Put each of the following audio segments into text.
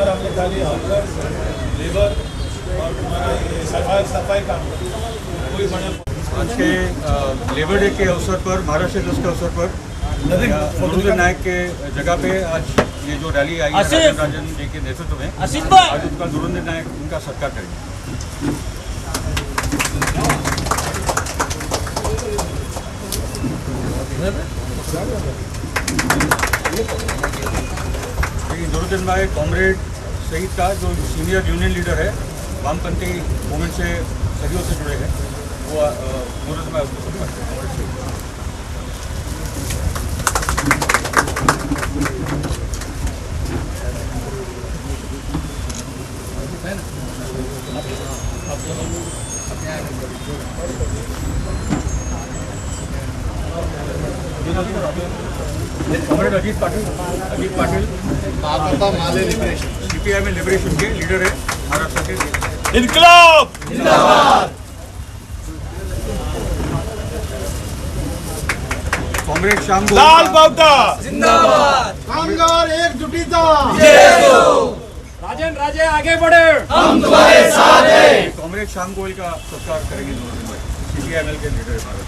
हमने खाली hawkers, labour और तुम्हारा सफाई काम कोई बने। आज के लेबर डे के अवसर पर, महाराष्ट्र दिवस के अवसर पर नरुदे नायक के जगह पे आज ये जो रैली आई है राजन जी के नेतृत्व में, आज उसका नरुदे नायक उनका सत्कार करेंगे। नरुदे नायक कॉमरेड शहीद का जो सीनियर यूनियन लीडर है, वामपंथी मूवमेंट से सदियों से जुड़े हैं, वो नरुदे नायक उसको सत्कार करेंगे। कॉमरेड अजीत पाटिल सीपीआई में लिबरेशन के लीडर है महाराष्ट्र के। इनकलाब जिंदाबाद। कॉमरेड श्याम लाल बावटा जिंदाबाद। कामगार एकजुटीचा राजन राजे आगे बढ़े, हम तुम्हारे साथ हैं। कॉमरेड श्याम गोयल का सत्कार करेंगे सीपीआईएमएल के लीडर है भारत।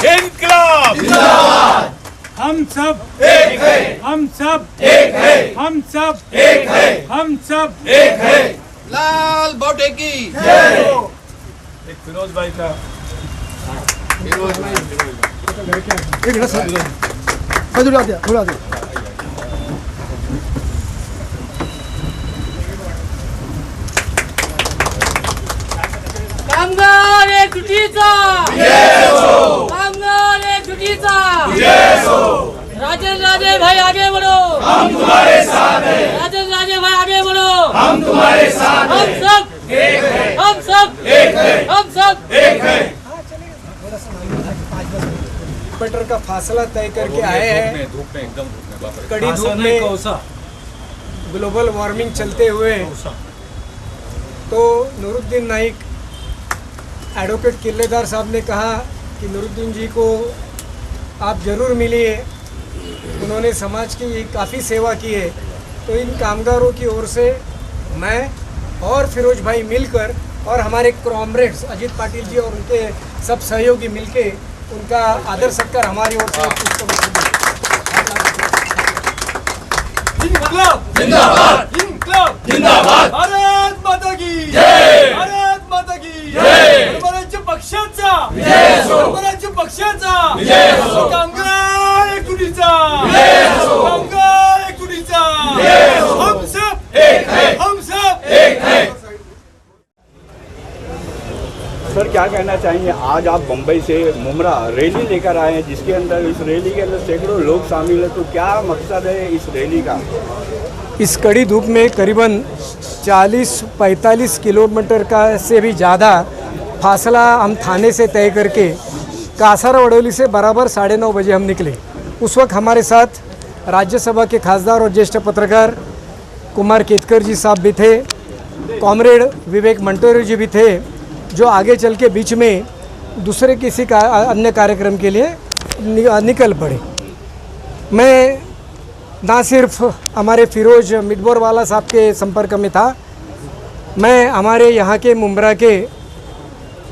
इनकलाब जिंदाबाद। हम सब एक है, हम सब एक है, हम सब एक है, हम सब एक है। लाल बौटे की जय हो। एक फिरोज भाई का कामगार एकजुटीचा, कामगार एकजुटीचा। राजन राजे भाई आगे बढ़ो, हम तुम्हारे साथ हैं। राजन राजे भाई आगे बढ़ो, हम तुम्हारे साथ हम हैं। सब एक है, हम सब एक है, हम सब एक है। मीटर का फासला तय करके आए हैं। धूप में एकदम धूप में, बाप रे। कड़ी धूप में ग्लोबल वार्मिंग चलते हुए तो नरुद्दीन नाइक एडवोकेट किल्लेदार साहब ने कहा कि नरुद्दीन जी को आप ज़रूर मिलिए, उन्होंने समाज की काफ़ी सेवा की है। तो इन कामगारों की ओर से मैं और फिरोज भाई मिलकर और हमारे कॉमरेड्स अजीत पाटिल जी और उनके सब सहयोगी मिलके उनका आदर सत्कार हमारी ओर से जिंदाबाद जिंदाबाद। भारत माता की जय। भारत माता की जय। धर्मराज्य पक्षाचा विजय असो। धर्मराज्य पक्षाचा विजय असो। कामगार एकजुटीचा, विजय असो। कामगार एकजुटीचा। विजय असो। हम सब एक है, हम सब एक है। सर क्या कहना चाहेंगे, आज आप मुंबई से मुमरा रैली लेकर आए हैं, जिसके अंदर इस रैली के अंदर सैकड़ों लोग शामिल हैं, तो क्या मकसद है इस रैली का? इस कड़ी धूप में करीबन 40-45 किलोमीटर का से भी ज़्यादा फासला हम थाने से तय करके कासारा वडोली से बराबर 9:30 बजे हम निकले। उस वक्त हमारे साथ राज्यसभा के खासदार और ज्येष्ठ पत्रकार कुमार केतकर जी साहब भी थे, कॉमरेड विवेक मंटोरे जी भी थे, जो आगे चल के बीच में दूसरे किसी अन्य कार्यक्रम के लिए निकल पड़े। मैं ना सिर्फ हमारे फिरोज मिडबोरवाला साहब के संपर्क में था, मैं हमारे यहाँ के मुमरा के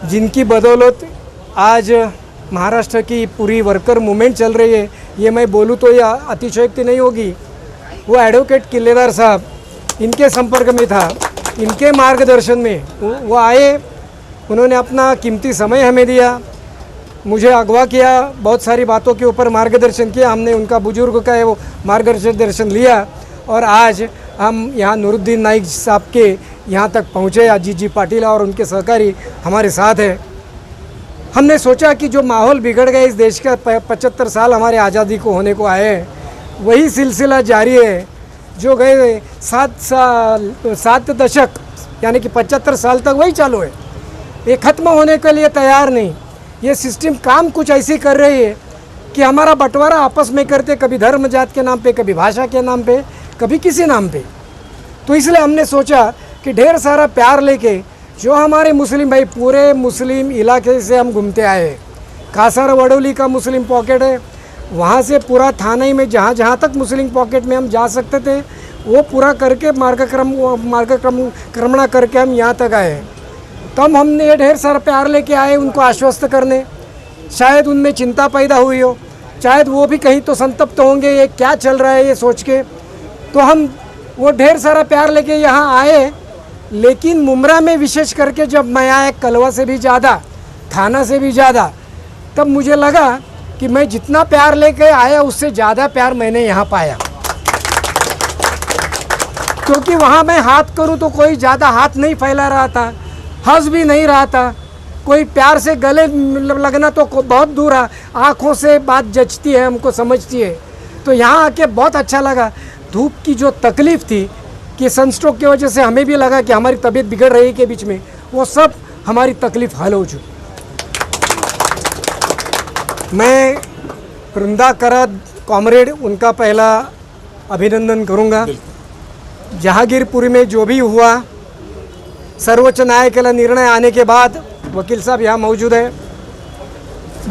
जिनकी बदौलत आज महाराष्ट्र की पूरी वर्कर मूवमेंट चल रही है, ये मैं बोलूँ तो यह अतिशयोक्ति नहीं होगी। वो एडवोकेट किल्लेदार साहब, इनके संपर्क में था, इनके मार्गदर्शन में वो आए, उन्होंने अपना कीमती समय हमें दिया, मुझे अगवा किया, बहुत सारी बातों के ऊपर मार्गदर्शन किया, हमने उनका बुजुर्ग का है वो मार्गदर्शन लिया और आज हम यहाँ नूरुद्दीन नाइक साहब के यहाँ तक पहुँचे। अजीत जी पाटिल और उनके सहकारी हमारे साथ है। हमने सोचा कि जो माहौल बिगड़ गया इस देश का 75 साल हमारे आज़ादी को होने को आए, वही सिलसिला जारी है जो गए 7 दशक यानी कि 75 साल तक वही चालू है। ये ख़त्म होने के लिए तैयार नहीं। ये सिस्टम काम कुछ ऐसी कर रही है कि हमारा बंटवारा आपस में करते, कभी धर्म जात के नाम पे, कभी भाषा के नाम पे, कभी किसी नाम पे। तो इसलिए हमने सोचा कि ढेर सारा प्यार लेके जो हमारे मुस्लिम भाई, पूरे मुस्लिम इलाके से हम घूमते आए, कासार वडोली का मुस्लिम पॉकेट है, वहाँ से पूरा थाने में जहाँ जहाँ तक मुस्लिम पॉकेट में हम जा सकते थे वो पूरा करके मार्गक्रमणा करके हम यहाँ तक आए। तब हमने ये ढेर सारा प्यार लेके आए उनको आश्वस्त करने। शायद उनमें चिंता पैदा हुई हो, शायद वो भी कहीं तो संतप्त होंगे ये क्या चल रहा है ये सोच के। तो हम वो ढेर सारा प्यार लेके यहाँ आए। लेकिन मुमरा में विशेष करके जब मैं आया, कलवा से भी ज़्यादा, थाना से भी ज़्यादा, तब मुझे लगा कि मैं जितना प्यार लेके आया उससे ज़्यादा प्यार मैंने यहाँ पाया। क्योंकि वहाँ मैं हाथ करूँ तो कोई ज़्यादा हाथ नहीं फैला रहा था, हंस भी नहीं रहा था, कोई प्यार से गले लगना तो बहुत दूर है, आँखों से बात जचती है, हमको समझती है। तो यहाँ आके बहुत अच्छा लगा। धूप की जो तकलीफ़ थी कि सनस्ट्रोक की वजह से हमें भी लगा कि हमारी तबीयत बिगड़ रही है के बीच में, वो सब हमारी तकलीफ़ हल हो चुकी। मैं वृंदा करात कॉमरेड उनका पहला अभिनंदन करूंगा। जहांगीरपुरी में जो भी हुआ, सर्वोच्च न्यायालय निर्णय आने के बाद वकील साहब यहाँ मौजूद है,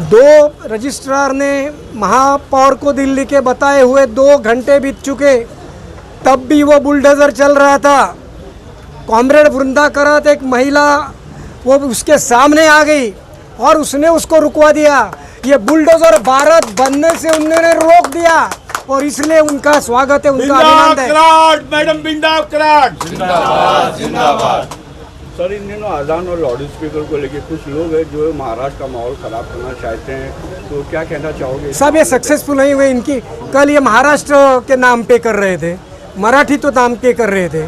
2 रजिस्ट्रार ने महापौर को दिल्ली के बताए हुए 2 घंटे बीत चुके, तब भी वो बुलडोज़र चल रहा था। कॉमरेड वृंदा करात एक महिला वो उसके सामने आ गई और उसने उसको रुकवा दिया। ये बुलडोज़र भारत बनने से उन्होंने रोक दिया और इसलिए उनका स्वागत है, उनका अभिनंदन है। मैडम बिंदा कराट जिंदाबाद जिंदाबाद। सर, इन दिनों अजान और लाउड स्पीकर को लेके कुछ लोग हैं जो महाराष्ट्र का माहौल ख़राब करना चाहते हैं, तो क्या कहना चाहोगे? सब ये सक्सेसफुल नहीं हुए इनकी। कल ये महाराष्ट्र के नाम पे कर रहे थे, मराठी तो नाम पे कर रहे थे,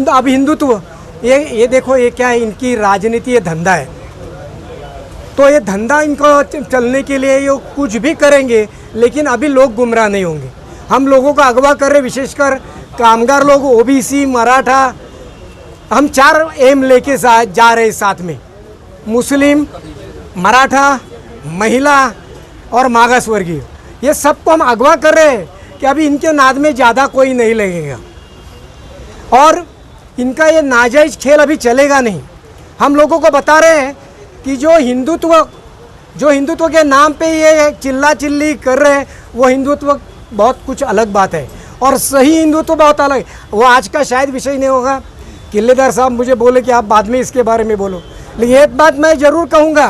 अब हिंदुत्व। ये देखो ये क्या है, इनकी राजनीति, ये धंधा है। तो ये धंधा इनको चलने के लिए ये कुछ भी करेंगे, लेकिन अभी लोग गुमराह नहीं होंगे। हम लोगों को अगवा कर रहे, विशेषकर कामगार लोग, ओबीसी, मराठा, हम 4 एम लेके जा रहे साथ में, मुस्लिम, मराठा, महिला और मागास वर्गीय, ये सबको हम अगवा कर रहे हैं कि अभी इनके नाद में ज़्यादा कोई नहीं लगेगा और इनका ये नाजायज़ खेल अभी चलेगा नहीं। हम लोगों को बता रहे हैं कि जो हिंदुत्व के नाम पे ये चिल्ला चिल्ली कर रहे हैं, वो हिंदुत्व बहुत कुछ अलग बात है और सही हिंदुत्व बहुत अलग है। वो आज का शायद विषय नहीं होगा। किल्लेदार साहब मुझे बोले कि आप बाद में इसके बारे में बोलो, लेकिन एक बात मैं ज़रूर कहूँगा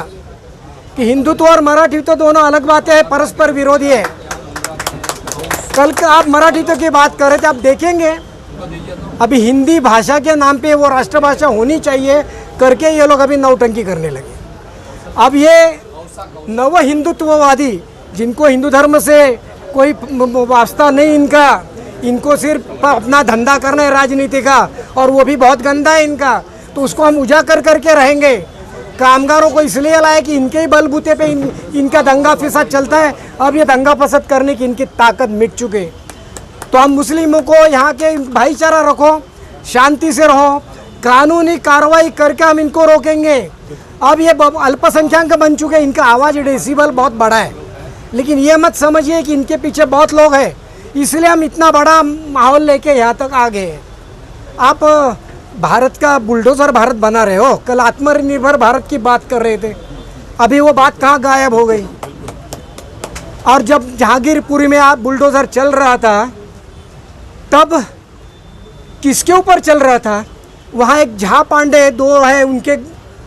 कि हिंदुत्व और मराठी तो दोनों अलग बातें हैं, परस्पर विरोधी है। कल का आप मराठी तो की बात कर रहे थे, आप देखेंगे अभी हिंदी भाषा के नाम पे वो राष्ट्रभाषा होनी चाहिए करके ये लोग अभी नौटंकी करने लगे। अब ये नव हिंदुत्ववादी जिनको हिंदू धर्म से कोई वास्ता नहीं इनको सिर्फ अपना धंधा करना है राजनीति का, और वो भी बहुत गंदा है इनका, तो उसको हम उजागर करके रहेंगे। कामगारों को इसलिए लाए कि इनके ही बलबूते पे इनका दंगा फसाद चलता है। अब ये दंगा फसाद करने की इनकी ताकत मिट चुके। तो हम मुस्लिमों को यहाँ के भाईचारा रखो, शांति से रहो, कानूनी कार्रवाई करके हम इनको रोकेंगे। अब ये अल्पसंख्यक बन चुके, इनका आवाज़ डेसिबल बहुत बड़ा है, लेकिन ये मत समझिए कि इनके पीछे बहुत लोग हैं, इसलिए हम इतना बड़ा माहौल लेके यहाँ तक आ गए। आप भारत का बुलडोज़र भारत बना रहे हो, कल आत्मनिर्भर भारत की बात कर रहे थे, अभी वो बात कहाँ गायब हो गई। और जब जहांगीरपुरी में आप बुलडोज़र चल रहा था तब किसके ऊपर चल रहा था? वहाँ एक झा पांडे दो है, उनके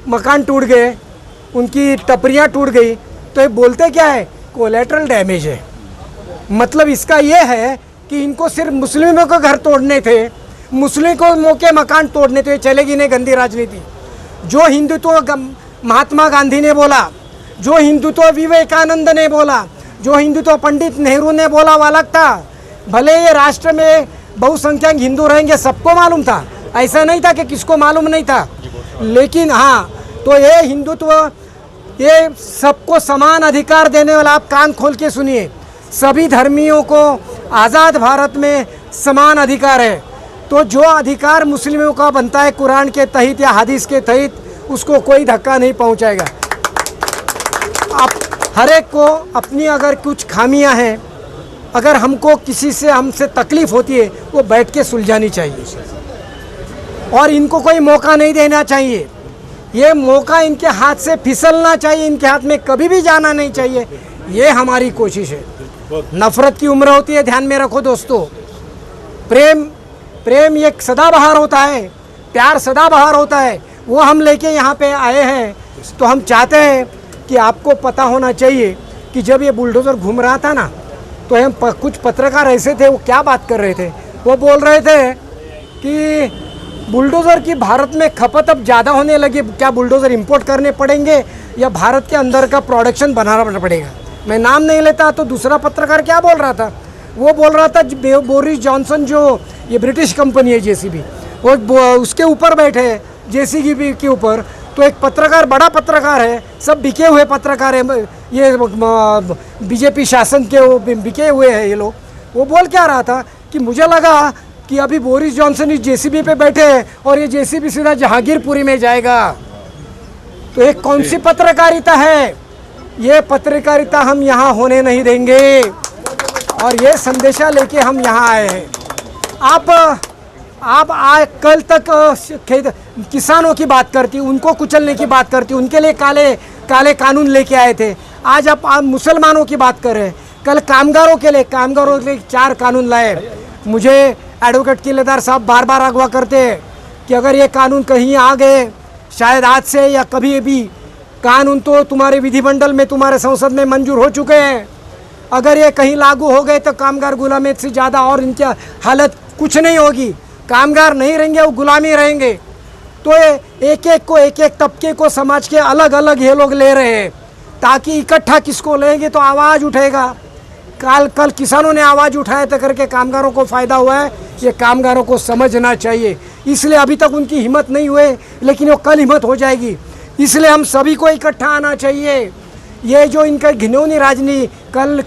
मकान टूट गए, उनकी टपरियाँ टूट गई, तो ये बोलते क्या है? कोलेटरल डैमेज है। मतलब इसका ये है कि इनको सिर्फ मुस्लिमों के घर तोड़ने थे, मुस्लिमों के मकान तोड़ने थे। चलेगी नहीं गंदी राजनीति। जो हिंदुत्व महात्मा गांधी ने बोला, जो हिंदुत्व विवेकानंद ने बोला, जो हिंदुत्व पंडित नेहरू ने बोला, वो अलग था। भले ये राष्ट्र में बहुसंख्यक हिंदू रहेंगे, सबको मालूम था, ऐसा नहीं था कि किसको मालूम नहीं था। लेकिन हाँ, तो ये हिंदुत्व, ये सबको समान अधिकार देने वाला, आप कान खोल के सुनिए, सभी धर्मियों को आज़ाद भारत में समान अधिकार है। तो जो अधिकार मुस्लिमों का बनता है कुरान के तहत या हदीस के तहत, उसको कोई धक्का नहीं पहुंचाएगा। आप हर एक को अपनी अगर कुछ खामियां हैं, अगर हमको किसी से हमसे तकलीफ़ होती है, वो बैठ के सुलझानी चाहिए और इनको कोई मौका नहीं देना चाहिए। ये मौका इनके हाथ से फिसलना चाहिए, इनके हाथ में कभी भी जाना नहीं चाहिए। ये हमारी कोशिश है। नफ़रत की उम्र होती है, ध्यान में रखो दोस्तों। प्रेम एक सदाबहार होता है, प्यार सदाबहार होता है, वो हम लेके यहाँ पे आए हैं। तो हम चाहते हैं कि आपको पता होना चाहिए कि जब ये बुलडोज़र घूम रहा था ना, तो हम कुछ पत्रकार ऐसे थे, वो क्या बात कर रहे थे? वो बोल रहे थे कि बुलडोज़र की भारत में खपत अब ज़्यादा होने लगी, क्या बुलडोज़र इंपोर्ट करने पड़ेंगे या भारत के अंदर का प्रोडक्शन बनाना पड़ेगा? मैं नाम नहीं लेता। तो दूसरा पत्रकार क्या बोल रहा था? वो बोल रहा था बोरिस जॉनसन, जो ये ब्रिटिश कंपनी है जेसीबी, वो उसके ऊपर बैठे हैं, जेसीबी के ऊपर। तो एक पत्रकार, बड़ा पत्रकार है, सब बिके हुए पत्रकार हैं, ये बीजेपी शासन के वो बिके हुए हैं ये लोग। वो बोल क्या रहा था कि मुझे लगा कि अभी बोरिस जॉनसन इस जेसीबी पे बैठे हैं और ये जेसीबी सीधा जहांगीरपुरी में जाएगा। तो ये कौन सी पत्रकारिता है? ये पत्रकारिता हम यहाँ होने नहीं देंगे और ये संदेशा लेके हम यहाँ आए हैं। आप आज कल तक किसानों की बात करती, उनको कुचलने की बात करती, उनके लिए काले कानून लेके आए थे। आज आप मुसलमानों की बात कर रहे हैं। कल कामगारों के लिए 4 कानून लाए। मुझे एडवोकेट किलेदार साहब बार बार अगवा करते हैं कि अगर ये कानून कहीं आ गए, शायद आज से या कभी भी, कानून तो तुम्हारे विधिमंडल में, तुम्हारे संसद में मंजूर हो चुके हैं, अगर ये कहीं लागू हो गए तो कामगार गुलामी से ज़्यादा और इनकी हालत कुछ नहीं होगी। कामगार नहीं रहेंगे, वो गुलामी रहेंगे। तो ये एक एक तबके को समाज के अलग अलग ये लोग ले रहे हैं, ताकि इकट्ठा किसको लेंगे तो आवाज़ उठेगा। कल किसानों ने आवाज़ उठाया तो करके कामगारों को फ़ायदा हुआ है, ये कामगारों को समझना चाहिए। इसलिए अभी तक उनकी हिम्मत नहीं हुई, लेकिन वो कल हिम्मत हो जाएगी। इसलिए हम सभी को इकट्ठा आना चाहिए। ये जो इनका घिनौनी राजनीति, कल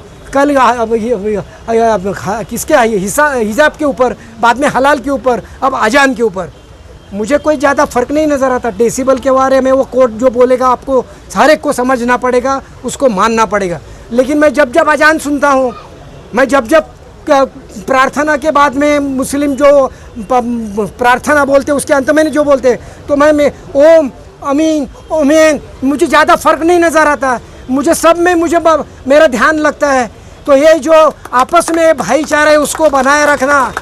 किसके हिजाब के ऊपर, बाद में हलाल के ऊपर, अब अजान के ऊपर, मुझे कोई ज़्यादा फ़र्क नहीं नज़र आता। डेसिबल के बारे में वो कोर्ट जो बोलेगा, आपको हर एक को समझना पड़ेगा, उसको मानना पड़ेगा। लेकिन मैं जब अजान सुनता हूँ, मैं जब प्रार्थना के बाद में मुस्लिम जो प्रार्थना बोलते हैं, उसके अंत में जो बोलते हैं, तो मैं ओम अमीन ओमेन, मुझे ज़्यादा फ़र्क नहीं नज़र आता। मुझे सब में मेरा ध्यान लगता है। तो ये जो आपस में भाईचारा है, उसको बनाए रखना,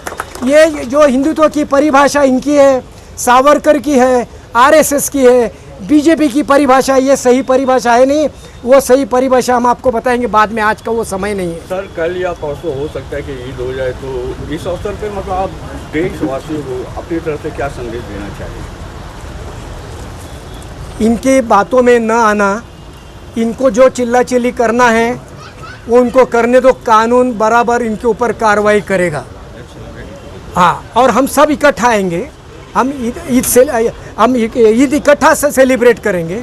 ये जो हिंदुत्व की परिभाषा इनकी है, सावरकर की है, आरएसएस की है, बीजेपी की परिभाषा, ये सही परिभाषा है नहीं। वो सही परिभाषा हम आपको बताएंगे बाद में, आज का वो समय नहीं है। सर, कल या परसों हो सकता है कि ईद हो जाए, तो इस अवसर पर मतलब आप देशवासियों को अपनी तरफ से क्या संदेश देना चाहिए? इनके बातों में न आना, इनको जो चिल्ला चिल्ली करना है वो उनको करने दो, कानून बराबर इनके ऊपर कार्रवाई करेगा। हाँ, और हम सब इकट्ठा आएंगे, हम ईद इकट्ठा से सेलिब्रेट करेंगे।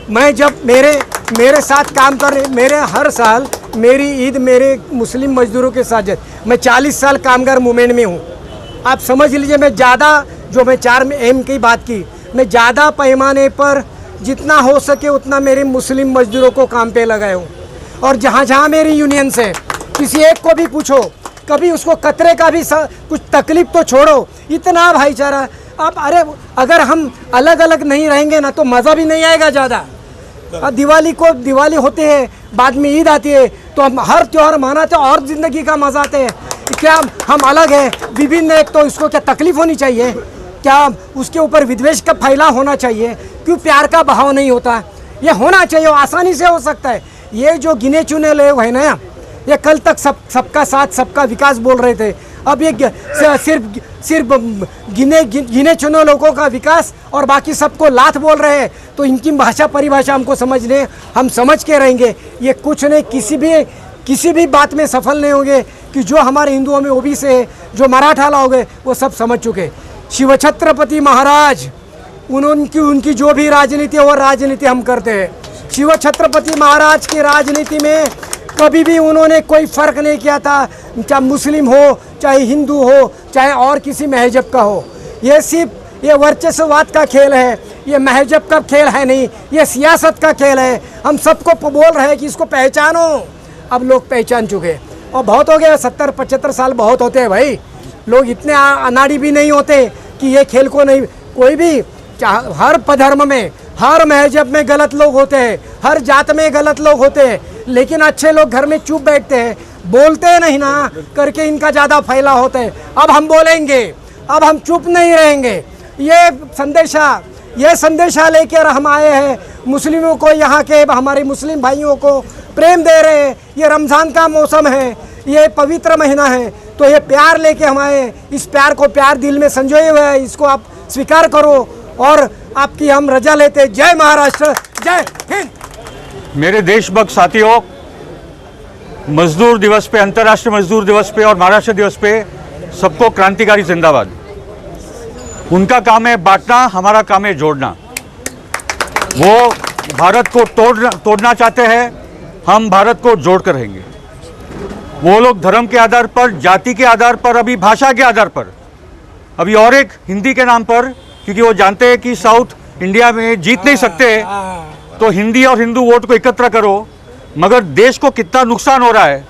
मैं जब मेरे साथ काम कर रहे, मेरे हर साल मेरी ईद मेरे मुस्लिम मजदूरों के साथ है। मैं 40 साल कामगार मूवमेंट में हूँ। आप समझ लीजिए, मैं ज़्यादा जो मैं 4 एम की बात की, मैं ज़्यादा पैमाने पर जितना हो सके उतना मेरे मुस्लिम मजदूरों को काम पे लगाए हूँ। और जहाँ जहाँ मेरी यूनियंस है, किसी एक को भी पूछो, कभी उसको कतरे का भी कुछ तकलीफ तो छोड़ो, इतना भाईचारा। अब अगर हम अलग अलग नहीं रहेंगे ना, तो मज़ा भी नहीं आएगा ज़्यादा। अब दिवाली होते है, बाद में ईद आती है, तो हम हर त्यौहार मनाते हैं और ज़िंदगी का मज़ा आते हैं। क्या हम अलग है विभिन्न, एक तो इसको क्या तकलीफ होनी चाहिए? क्या उसके ऊपर विद्वेष का फैला होना चाहिए? क्यों प्यार का बहाव नहीं होता? ये होना चाहिए, आसानी से हो सकता है। ये जो गिने चुने लोग हैं ना, ये कल तक सबका साथ सबका विकास बोल रहे थे, अब ये सिर्फ गिने चुने लोगों का विकास और बाकी सबको लात बोल रहे हैं। तो इनकी भाषा परिभाषा हमको समझने, हम समझ के रहेंगे। ये कुछ नहीं, किसी भी बात में सफल नहीं होंगे कि जो हमारे हिंदुओं में ओबीसी है, जो मराठा लोग हैं, वो सब समझ चुके। शिव छत्रपति महाराज उनकी जो भी राजनीति है वो राजनीति हम करते हैं। शिव छत्रपति महाराज की राजनीति में कभी भी उन्होंने कोई फर्क नहीं किया था, चाहे मुस्लिम हो, चाहे हिंदू हो, चाहे और किसी महजब का हो। ये सिर्फ ये वर्चस्ववाद का खेल है, ये महजब का खेल है नहीं, ये सियासत का खेल है। हम सबको बोल रहे हैं कि इसको पहचानो। अब लोग पहचान चुके और बहुत हो गया। 70-75 साल बहुत होते हैं भाई। लोग इतने अनाड़ी भी नहीं होते कि ये खेल को नहीं। कोई भी हर धर्म में, हर महजब में गलत लोग होते हैं, हर जात में गलत लोग होते हैं, लेकिन अच्छे लोग घर में चुप बैठते हैं, बोलते नहीं ना करके इनका ज़्यादा फैला होता है। अब हम बोलेंगे, अब हम चुप नहीं रहेंगे। ये संदेशा लेकर हम आए हैं मुस्लिमों को, यहाँ के हमारे मुस्लिम भाइयों को प्रेम दे रहे हैं। ये रमज़ान का मौसम है, ये पवित्र महीना है, तो ये प्यार लेके हम आए। इस प्यार को प्यार दिल में संजोए हुए है, इसको आप स्वीकार करो और आपकी हम रजा लेते। जय महाराष्ट्र, जय हिंद। मेरे देशभक्त साथियों, मजदूर दिवस पे, अंतर्राष्ट्रीय मजदूर दिवस पे और महाराष्ट्र दिवस पे सबको क्रांतिकारी जिंदाबाद। उनका काम है बांटना, हमारा काम है जोड़ना। वो भारत को तोड़ना चाहते हैं, हम भारत को जोड़ कर रहेंगे। वो लोग धर्म के आधार पर, जाति के आधार पर, अभी भाषा के आधार पर, अभी और एक हिंदी के नाम पर, क्योंकि वो जानते हैं कि साउथ इंडिया में जीत नहीं सकते, तो हिंदी और हिंदू वोट को एकत्र करो। मगर देश को कितना नुकसान हो रहा है,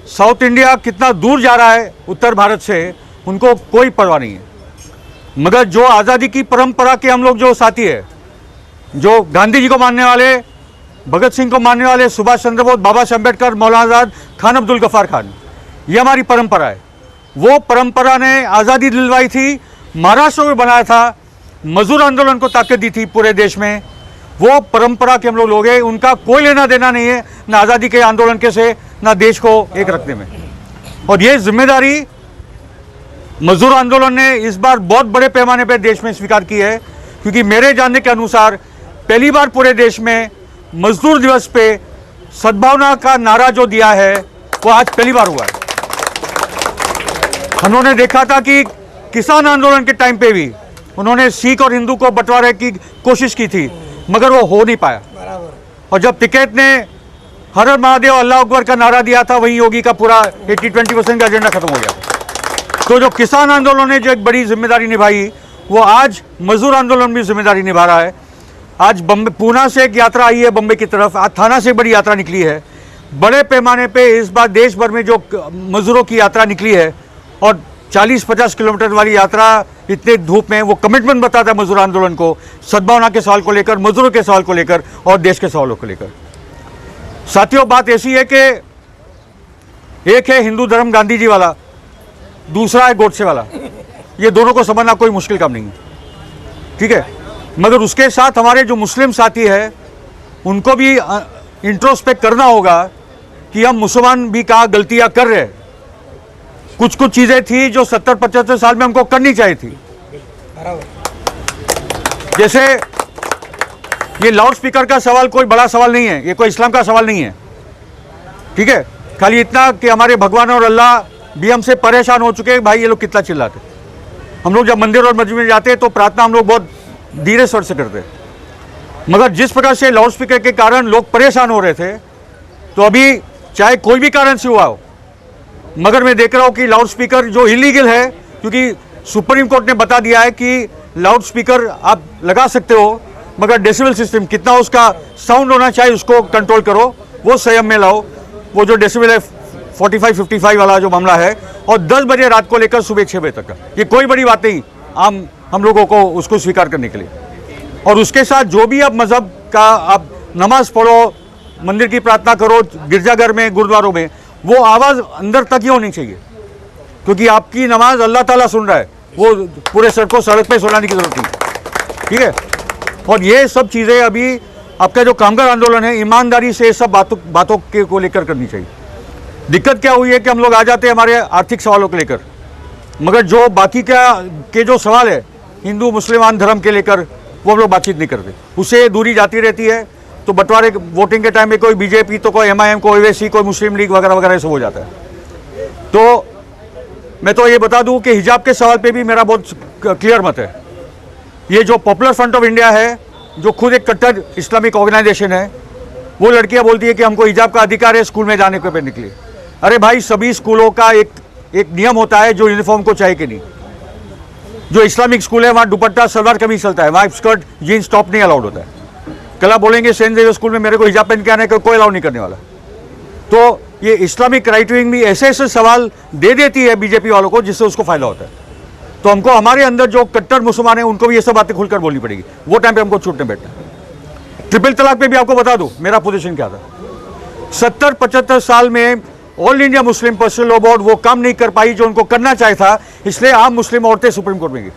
साउथ इंडिया कितना दूर जा रहा है उत्तर भारत से, उनको कोई परवाह नहीं है। मगर जो आज़ादी की परंपरा के हम लोग जो साथी है, जो गांधी जी को मानने वाले, भगत सिंह को मानने वाले, सुभाष चंद्र बोस, बाबा साहब अम्बेडकर, मौलाना आज़ाद, खान अब्दुल गफ्फार खान, ये हमारी परंपरा है। वो परंपरा ने आज़ादी दिलवाई थी, महाराष्ट्र में बनाया था, मजदूर आंदोलन को ताकत दी थी पूरे देश में। वो परंपरा के हम लोग हैं, उनका कोई लेना देना नहीं है ना आज़ादी के आंदोलन के से, ना देश को एक रखने में। और ये जिम्मेदारी मजदूर आंदोलन ने इस बार बहुत बड़े पैमाने पर देश में स्वीकार की है, क्योंकि मेरे जानने के अनुसार पहली बार पूरे देश में मजदूर दिवस पे सद्भावना का नारा जो दिया है वो आज पहली बार हुआ है। उन्होंने देखा था कि किसान आंदोलन के टाइम पे भी उन्होंने सिख और हिंदू को बंटवारे की कोशिश की थी, मगर वो हो नहीं पाया। और जब टिकैत ने हर हर महादेव अल्लाह अकबर का नारा दिया था, वहीं योगी का पूरा 80-20% का एजेंडा खत्म हो गया। तो जो किसान आंदोलन ने जो एक बड़ी जिम्मेदारी निभाई, वो आज मजदूर आंदोलन भी जिम्मेदारी निभा रहा है। आज बम्बे, पूना से एक यात्रा आई है बम्बे की तरफ, आज थाना से बड़ी यात्रा निकली है। बड़े पैमाने पे इस बार देश भर में जो मजदूरों की यात्रा निकली है, और 40-50 किलोमीटर वाली यात्रा इतने धूप में, वो कमिटमेंट बताता है मजदूर आंदोलन को, सद्भावना के सवाल को लेकर, मजदूरों के सवाल को लेकर और देश के सवालों को लेकर। साथियों, बात ऐसी है कि एक है हिंदू धर्म गांधी जी वाला, दूसरा है गोडसे वाला। ये दोनों को समझना कोई मुश्किल काम नहीं है, ठीक है। मगर उसके साथ हमारे जो मुस्लिम साथी है, उनको भी इंट्रोस्पेक्ट करना होगा कि हम मुसलमान भी कहाँ गलतियाँ कर रहे हैं। कुछ चीज़ें थी जो 70-75 साल में हमको करनी चाहिए थी। जैसे ये लाउड स्पीकर का सवाल कोई बड़ा सवाल नहीं है, ये कोई इस्लाम का सवाल नहीं है, ठीक है। खाली इतना कि हमारे भगवान और अल्लाह भी हमसे परेशान हो चुके हैं, भाई ये लोग कितना चिल्लाते। हम लोग जब मंदिर और मस्जिद में जाते हैं तो प्रार्थना हम लोग बहुत धीरे स्वर से करते हैं, मगर जिस प्रकार से लाउड स्पीकर के कारण लोग परेशान हो रहे थे, तो अभी चाहे कोई भी कारण से हुआ हो, मगर मैं देख रहा हूँ कि लाउड स्पीकर जो इलीगल है, क्योंकि सुप्रीम कोर्ट ने बता दिया है कि लाउड स्पीकर आप लगा सकते हो, मगर डेसिबल सिस्टम कितना उसका साउंड होना चाहिए उसको कंट्रोल करो, वो संयम में लाओ। वो जो डेसिबल है 45-55 वाला जो मामला है, और 10 बजे रात को लेकर सुबह 6 बजे तक का, ये कोई बड़ी बात नहीं हम लोगों को उसको स्वीकार करने के लिए। और उसके साथ जो भी आप मज़हब का आप नमाज पढ़ो, मंदिर की प्रार्थना करो, गिरजाघर में, गुरुद्वारों में, वो आवाज़ अंदर तक ही होनी चाहिए। क्योंकि आपकी नमाज अल्लाह ताला सुन रहा है, वो पूरे सड़क पे सुनाने की जरूरत नहीं, ठीक है। और ये सब चीज़ें अभी आपका जो कामगार आंदोलन है, ईमानदारी से सब बातों को लेकर करनी चाहिए। दिक्कत क्या हुई है कि हम लोग आ जाते हैं हमारे आर्थिक सवालों को लेकर, मगर जो बाकी के जो सवाल है हिंदू मुसलमान धर्म के लेकर, वो हम लोग बातचीत नहीं करते, उससे दूरी जाती रहती है। तो बंटवारे वोटिंग के टाइम में कोई बीजेपी तो कोई MIM, कोई ओवैसी, कोई मुस्लिम लीग वगैरह वगैरह सब हो जाता है। तो मैं तो ये बता दूं कि हिजाब के सवाल पे भी मेरा बहुत क्लियर मत है। ये जो पॉपुलर फ्रंट ऑफ इंडिया है, जो खुद एक कट्टर इस्लामिक ऑर्गेनाइजेशन है, वो लड़कियां बोलती है कि हमको हिजाब का अधिकार है, स्कूल में जाने के पे निकले। अरे भाई, सभी स्कूलों का एक नियम होता है जो यूनिफॉर्म को चाहिए कि नहीं। जो इस्लामिक स्कूल है वहाँ दुपट्टा सलवार कमीज चलता है, वहाँ स्कर्ट जीन्स टॉप नहीं अलाउड होता है। कल आप बोलेंगे सेंट जेवियर स्कूल में मेरे को हिजाब पहन के आने का कोई अलाउ नहीं करने वाला। तो ये इस्लामिक राइट विंग भी ऐसे ऐसे सवाल दे देती है बीजेपी वालों को जिससे उसको फायदा होता है। तो हमको हमारे अंदर जो कट्टर मुसलमान है उनको भी ये सब बातें खुलकर बोलनी पड़ेगी, वो टाइम पे हमको छूटने बैठना। ट्रिपल तलाक पे भी आपको बता दूं मेरा पोजीशन क्या था। 70-75 साल में all India Muslim personal law board वो काम नहीं कर पाई जो उनको करना चाहिए था, इसलिए आम मुस्लिम औरतें सुप्रीम कोर्ट में गई।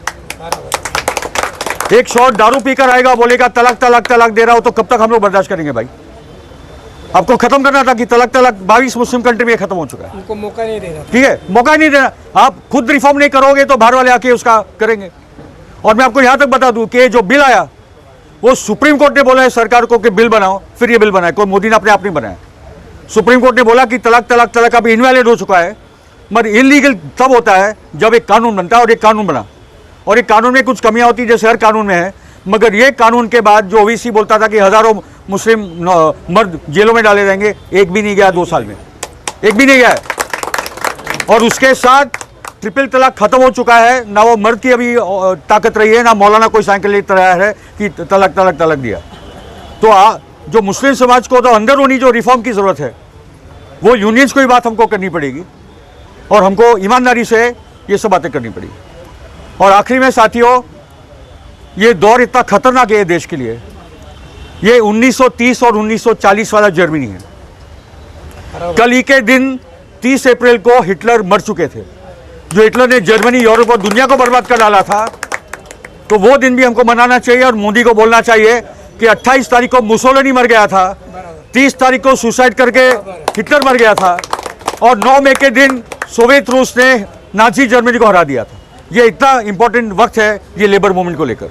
एक शॉट दारू पीकर आएगा, बोलेगा तलाक तलाक तलाक दे रहा हो, तो कब तक हम लोग बर्दाश्त करेंगे भाई। आपको खत्म करना था कि तलाक तलाक 22 मुस्लिम कंट्री में खत्म हो चुका है। उनको मौका नहीं देना, ठीक है, मौका नहीं देना। आप खुद रिफॉर्म नहीं करोगे तो बाहर वाले आके उसका करेंगे। और मैं आपको यहां तक बता दूं कि जो बिल आया वो सुप्रीम कोर्ट ने बोला है सरकार को कि बिल बनाओ, फिर ये बिल बनाए, कोई मोदी ने अपने आप नहीं बनाया। सुप्रीम कोर्ट ने बोला कि तलाक तलाक तलाक अभी इनवैलिड हो चुका है, मगर इलीगल तब होता है जब एक कानून बनता है, और एक कानून बना, और एक कानून में कुछ कमियां होती है जैसे हर कानून में है। मगर ये कानून के बाद जो ओवीसी बोलता था कि हजारों मुस्लिम मर्द जेलों में डाले जाएंगे, एक भी नहीं गया 2 साल में, एक भी नहीं गया है। और उसके साथ ट्रिपल तलाक खत्म हो चुका है, ना वो मर्द की अभी ताकत रही है, ना मौलाना कोई साइकिल ले तैयार है कि तलाक तलाक तलाक दिया। तो जो मुस्लिम समाज को तो अंदरूनी जो रिफॉर्म की जरूरत है, वो यूनियंस को ही बात हमको करनी पड़ेगी, और हमको ईमानदारी से ये सब बातें करनी पड़ेगी। और आखिरी में साथियों, ये दौर इतना खतरनाक है देश के लिए, ये 1930 और 1940 वाला जर्मनी है। कल ही के दिन 30 अप्रैल को हिटलर मर चुके थे। जो हिटलर ने जर्मनी, यूरोप और दुनिया को बर्बाद कर डाला था, तो वो दिन भी हमको मनाना चाहिए। और मोदी को बोलना चाहिए कि 28 तारीख को मुसोलिनी मर गया था, 30 तारीख को सुसाइड करके हिटलर मर गया था, और 9 मई के दिन सोवियत रूस ने नाजी जर्मनी को हरा दिया था। ये इतना इंपॉर्टेंट वक्त है ये लेबर मूवमेंट को लेकर,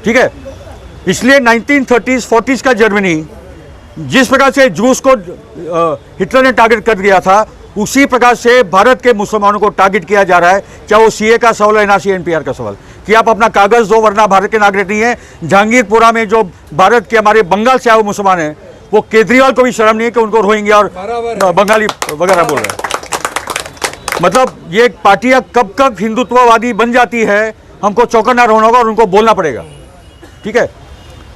ठीक है। इसलिए 1930s 40s का जर्मनी जिस प्रकार से जूस को हिटलर ने टारगेट कर दिया था, उसी प्रकार से भारत के मुसलमानों को टारगेट किया जा रहा है। चाहे वो CA का सवाल है, NRC NPR का सवाल, कि आप अपना कागज दो वरना भारत के नागरिक नहीं है। जहांगीरपुरा में जो भारत के हमारे बंगाल से आए मुसलमान हैं, वो केजरीवाल को भी शर्म नहीं है कि उनको रोहिंग्या और बंगाली वगैरह बोल रहे हैं। मतलब ये पार्टियां कब कब हिंदुत्ववादी बन जाती है, हमको चौकन्ना रहना होगा और उनको बोलना पड़ेगा, ठीक है।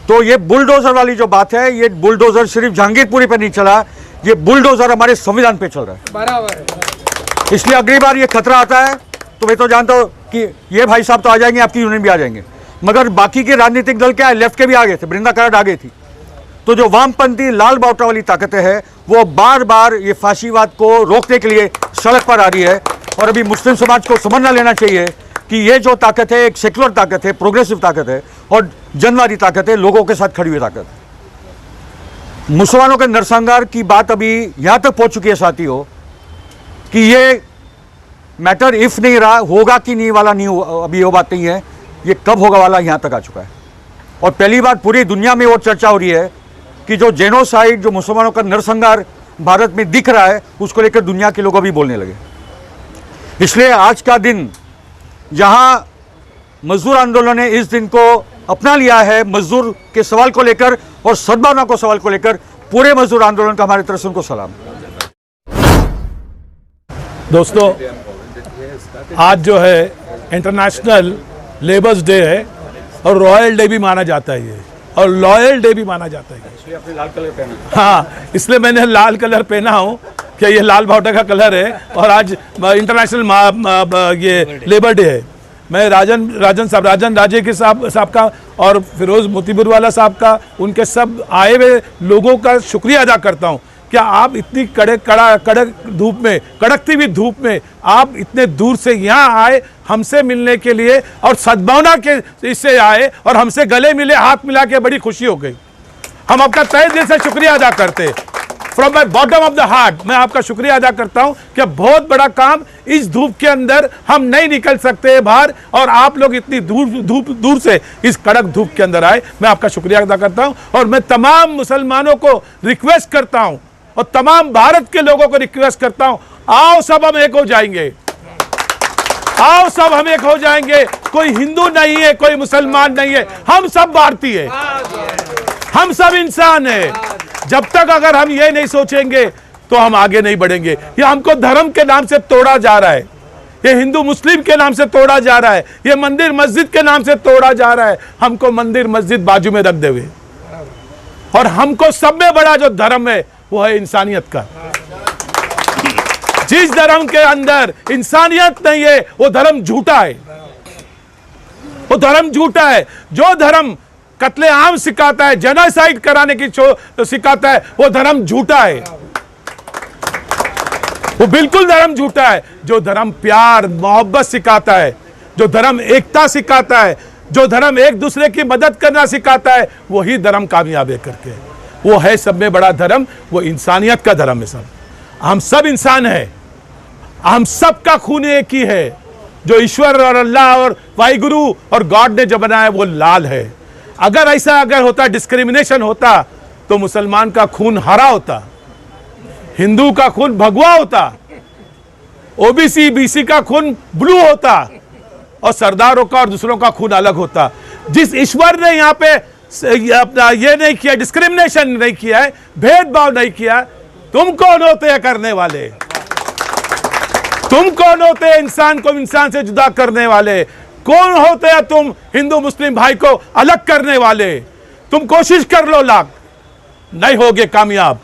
तो ये बुलडोजर वाली जो बात है, ये बुलडोजर सिर्फ जहांगीरपुरी पे नहीं चला, ये बुलडोजर हमारे संविधान पे चल रहा है, बराबर। इसलिए अगली बार ये खतरा आता है तो मैं तो जानता हूँ कि ये भाई साहब तो आ जाएंगे, आपकी यूनियन भी आ जाएंगे, मगर बाकी के राजनीतिक दल क्या है, लेफ्ट के भी आ गए थे, वृंदा कराड़ आ गई थी। तो जो वामपंथी लाल बावटा वाली ताकतें हैं, वो बार बार ये फांसीवाद को रोकने के लिए सड़क पर आ रही है। और अभी मुस्लिम समाज को समझना लेना चाहिए कि ये जो ताकत है एक सेक्युलर ताकत है, प्रोग्रेसिव ताकत है, और जनवादी ताकत है, लोगों के साथ खड़ी हुई ताकत है। मुसलमानों के नरसंहार की बात अभी यहाँ तक पहुँच चुकी है साथियों, कि ये मैटर इफ नहीं रहा, होगा कि नहीं वाला नहीं, अभी वो बात नहीं है, ये कब होगा वाला यहाँ तक आ चुका है। और पहली बार पूरी दुनिया में वो चर्चा हो रही है कि जो जेनोसाइड, जो मुसलमानों का नरसंहार भारत में दिख रहा है, उसको लेकर दुनिया के लोग अभी बोलने लगे। इसलिए आज का दिन जहां मजदूर आंदोलन ने इस दिन को अपना लिया है, मजदूर के सवाल को लेकर और सद्भावना को सवाल को लेकर, पूरे मजदूर आंदोलन का हमारी तरफ से उनको सलाम। दोस्तों, आज जो है इंटरनेशनल लेबर्स डे है और रॉयल डे भी माना जाता है ये, और लॉयल डे भी माना जाता है। इसलिए आपने लाल कलर पहना। हाँ, इसलिए मैंने लाल कलर पहना हूँ कि ये लाल बावटा का कलर है, और आज इंटरनेशनल ये लेबर डे है। मैं राजन राजे के साहब का और फिरोज मोतीपुर वाला साहब का, उनके सब आए हुए लोगों का शुक्रिया अदा करता हूँ क्या आप इतनी कड़क धूप में, कड़कती हुई धूप में आप इतने दूर से यहाँ आए हमसे मिलने के लिए और सद्भावना के इससे आए और हमसे गले मिले, हाथ मिला के बड़ी खुशी हो गई। हम आपका तहे दिल से शुक्रिया अदा करते हैं। From my bottom of the heart मैं आपका शुक्रिया अदा करता हूं कि बहुत बड़ा काम इस धूप के अंदर हम नहीं निकल सकते बाहर और आप लोग इतनी दूर से इस कड़क धूप के अंदर आए। मैं आपका शुक्रिया अदा करता हूं और मैं तमाम मुसलमानों को रिक्वेस्ट करता हूं और तमाम भारत के लोगों को रिक्वेस्ट करता हूं, आओ सब हम एक हो जाएंगे, आओ सब हम एक हो जाएंगे। कोई हिंदू नहीं है, कोई मुसलमान नहीं है, हम सब भारतीय है, हम सब इंसान है। जब तक अगर हम ये नहीं सोचेंगे तो हम आगे नहीं बढ़ेंगे। ये हमको धर्म के नाम से तोड़ा जा रहा है, ये हिंदू मुस्लिम के नाम से तोड़ा जा रहा है, ये मंदिर मस्जिद के नाम से तोड़ा जा रहा है। हमको मंदिर मस्जिद बाजू में रख देवे और हमको सब में बड़ा जो धर्म है वो है इंसानियत का। जिस धर्म के अंदर इंसानियत नहीं है वो धर्म झूठा है, वो धर्म झूठा है। जो धर्म कत्ले आम सिखाता है, जेनोसाइड कराने की सिखाता है, वो धर्म झूठा है, वो बिल्कुल धर्म झूठा है। जो धर्म प्यार मोहब्बत सिखाता है, जो धर्म एकता सिखाता है, जो धर्म एक दूसरे की मदद करना सिखाता है, वही धर्म कामयाब है करके। वो है सब में बड़ा धर्म, वो इंसानियत का धर्म है। सब हम सब इंसान हैं, हम सब का खून एक ही है। जो ईश्वर और अल्लाह और वाहिगुरु और गॉड ने जो बनाया वो लाल है। अगर ऐसा अगर होता, डिस्क्रिमिनेशन होता, तो मुसलमान का खून हरा होता, हिंदू का खून भगवा होता, ओबीसी बीसी का खून ब्लू होता और सरदारों का और दूसरों का खून अलग होता। जिस ईश्वर ने यहाँ पे अपना ये नहीं किया, डिस्क्रिमिनेशन नहीं किया है, भेदभाव नहीं किया, तुम कौन होते हैं करने वाले? तुम कौन होते हैं इंसान को इंसान से जुदा करने वाले? कौन होते हैं तुम हिंदू मुस्लिम भाई को अलग करने वाले? तुम कोशिश कर लो लाख, नहीं होगे कामयाब,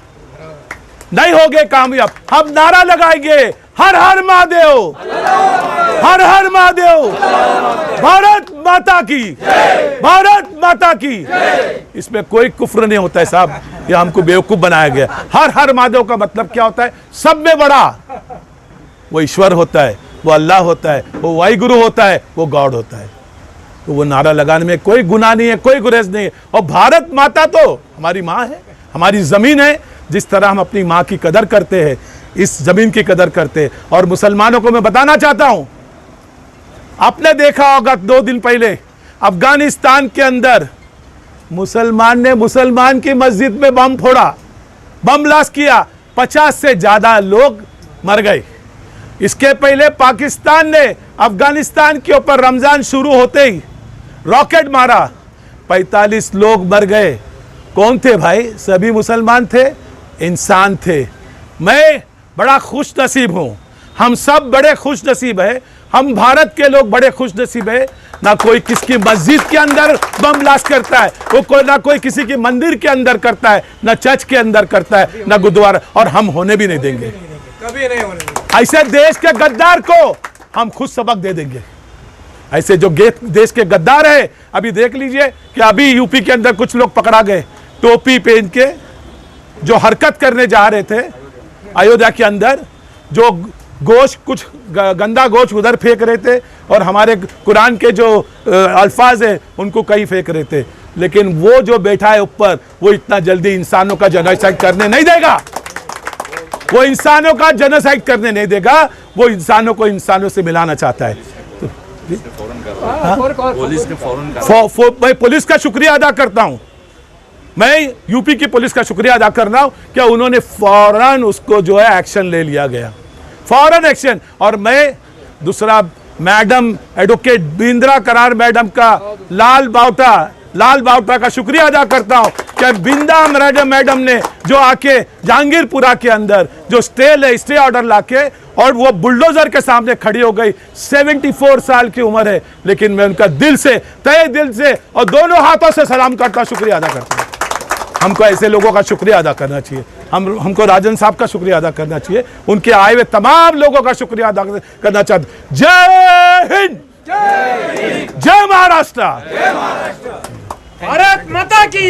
नहीं होगे कामयाब। हम नारा लगाएंगे, हर हर महादेव, हर हर महादेव, भारत माता की, भारत माता की। इसमें कोई कुफ्र नहीं होता है साहब, ये हमको बेवकूफ बनाया गया। हर हर महादेव का मतलब क्या होता है? सब में बड़ा वो ईश्वर होता है, वो अल्लाह होता है, वो वाहिगुरु होता है, वो गॉड होता है। तो वो नारा लगाने में कोई गुनाह नहीं है, कोई गुरेज नहीं है। और भारत माता तो हमारी माँ है, हमारी ज़मीन है। जिस तरह हम अपनी माँ की कदर करते हैं, इस ज़मीन की कदर करते हैं। और मुसलमानों को मैं बताना चाहता हूँ, आपने देखा होगा 2 दिन पहले अफगानिस्तान के अंदर मुसलमान ने मुसलमान की मस्जिद में बम फोड़ा, बम ब्लास्ट किया, 50 से ज़्यादा लोग मर गए। इसके पहले पाकिस्तान ने अफगानिस्तान के ऊपर रमज़ान शुरू होते ही रॉकेट मारा, 45 लोग मर गए। कौन थे भाई? सभी मुसलमान थे, इंसान थे। मैं बड़ा खुश नसीब हूँ, हम सब बड़े खुश नसीब है, हम भारत के लोग बड़े खुश नसीब है। ना कोई किसकी मस्जिद के अंदर बम ब्लास्ट करता है, वो ना कोई किसी के मंदिर के अंदर करता है, ना चर्च के अंदर करता है, ना गुरुद्वारा, और हम होने भी नहीं देंगे, कभी नहीं होने देंगे। ऐसे देश के गद्दार को हम खुद सबक दे देंगे। ऐसे जो देश के गद्दार है, अभी देख लीजिए कि अभी यूपी के अंदर कुछ लोग पकड़ा गए, टोपी पहन के जो हरकत करने जा रहे थे अयोध्या के अंदर, जो गोश्त, कुछ गंदा गोश्त उधर फेंक रहे थे और हमारे कुरान के जो अल्फाज है उनको कहीं फेंक रहे थे। लेकिन वो जो बैठा है ऊपर, वो इतना जल्दी इंसानों का जेनोसाइड करने नहीं देगा, वो इंसानों का जेनोसाइड करने नहीं देगा, वो इंसानों को इंसानों से मिलाना चाहता है। तो मैं पुलिस का शुक्रिया अदा करता हूं, मैं यूपी की पुलिस का शुक्रिया अदा कर रहा हूं कि उन्होंने फौरन उसको जो है एक्शन ले लिया गया, फौरन एक्शन। और मैं दूसरा मैडम एडवोकेट बिंद्रा करार मैडम का, लाल बावटा का शुक्रिया अदा करता हूं कि बिंदा मैडम ने जो आके जहांगीरपुरा के अंदर जो स्टे ऑर्डर लाके और वो बुलडोजर के सामने खड़ी हो गई। 74 साल की उम्र है, लेकिन मैं उनका दिल से, तहे दिल से और दोनों हाथों से सलाम करता, शुक्रिया अदा करता हूं। हमको ऐसे लोगों का शुक्रिया अदा करना चाहिए। हमको राजन साहब का शुक्रिया अदा करना चाहिए, उनके आए हुए तमाम लोगों का शुक्रिया अदा करना चाहते। जय हिंद, जय महाराष्ट्र, भारत माता की।